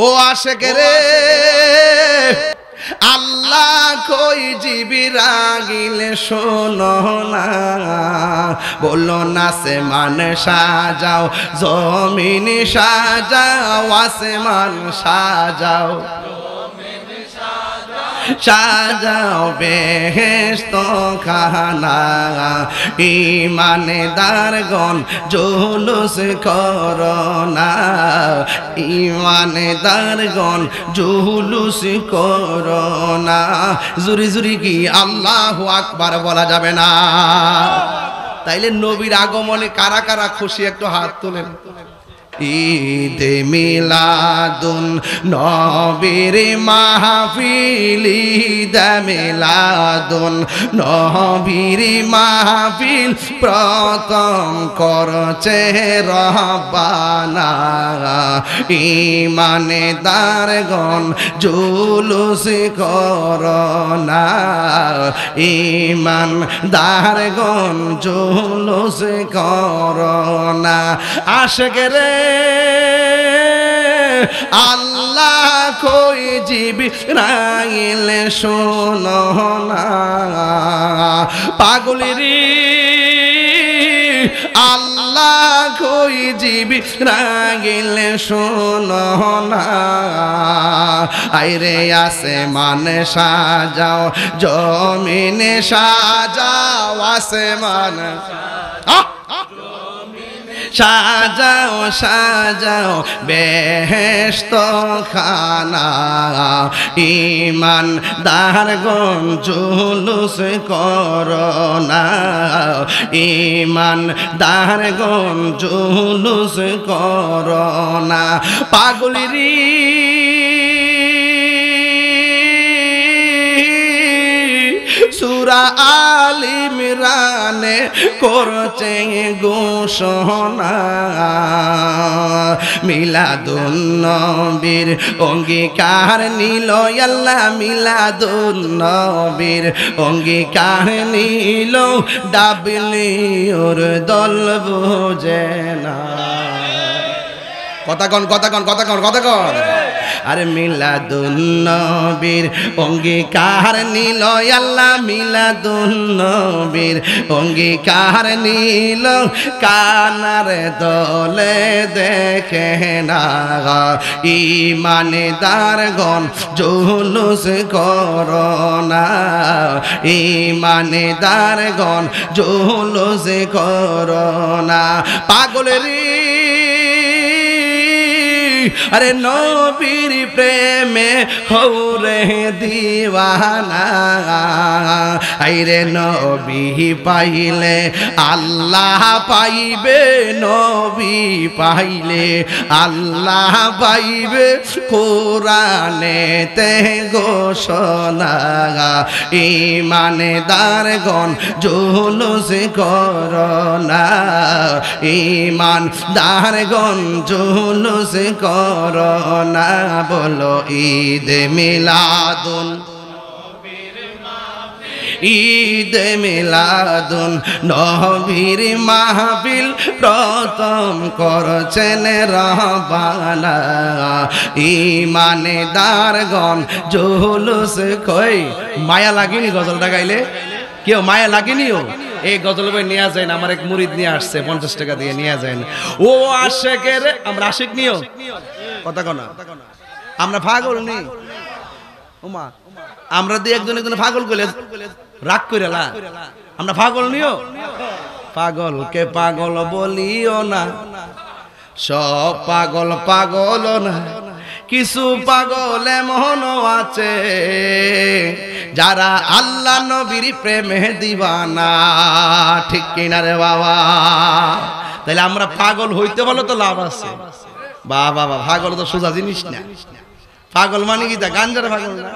ও আশেকেরে আল্লাহ কই জিবরাইল শোনো না, বলো না আসমান সাজাও, জমিন সাজাও, আসমান সাজাও, সাজাও বেহেশত খানা। ঈমানদারগণ জুলুস করোনা, ঈমানদারগণ জুলুস করোনা। জুরি জুরি কি আল্লাহু আকবার বলা যাবে না? তাইলে নবীর আগমনে কারা কারা খুশি একটু হাত তোলেন। ঈদ মিলাদুন নবীর মাহফিল, ঈদ মিলাদুন নবীর মাহফিল প্রথম করছে রব্বানা। ঈমানদারগণ জুলুস করোনা, ঈমানদারগণ জুলুস করোনা। আশিকরে আল্লাহ কই জিবরাইল শোনো না, পাগলেরি আল্লাহ কই জিবরাইল শোনো না। আইরে আসমান সাজাও, জমিন সাজাও, আসমান সাজাও, সাজাও বেহেশত খানা। ঈমানদারগণ জুলুস করোনা, ঈমানদারগণ জুলুস করোনা। পাগলেরি সূরা আল ইমরানে করছে ঘোষণা, মিলাদুন নবীর অঙ্গীকার নিল আল্লাহ, মিলাদুন নবীর অঙ্গীকার নিল, ডাবলিউর দল বোঝে না। কথা কন, কথা কন, কথা কন, কথা কন। আরে মিলাদুন নবীর অঙ্গীকার নিল আল্লাহ, মিলাদুন নবীর অঙ্গীকার নিল, কানার দলে দেখে না। ঈমানদারগণ জুলুস করোনা, ঈমানদারগণ জুলুস করোনা। পাগলেরি আরে নবীর প্রেমে হৌরে দিওয়ানা। আইরে নবী পাইলে আল্লাহ পাইবে, নবী পাইলে আল্লাহ পাইবে, কোরআনেতে ঘোষণা। ঈমানদারগণ জুলুস করোনা, ঈমানদারগণ জুলুস করোনা। বলো ঈদ মিলাদুন, ঈদ মিলাদুন নবীর মাহফিল প্রথম করছেন রব্বানা। ঈমানদারগণ জুলুস কই মায়া লাগেনি গজলটা গাইলে? কেউ মায়া লাগেনিও? এই গজল বই নিয়ে যায়, আমার এক মুরিদ নিয়ে আসছে 50 টাকা দিয়ে নিয়ে যায়। ও আশেকের আমরা আশেক নিও, কথা কনা আমরা পাগল নেই। ওমা আমরা দিয়ে একজন একজন পাগল কইলে রাগ করে লা, আমরা পাগল নিও। পাগলকে পাগল বলিও না, সব পাগল পাগল না, কিছু পাগল এমন আছে যারা আল্লাহ নবীর প্রেমে দিবানা। ঠিক কিনা রে বাবা? তাহলে আমরা পাগল হইতে বলো তো লাভ আছে। বাবা পাগল তো সোজা জিনিস না। পাগল মানে কি তা গাঞ্জার পাগল না।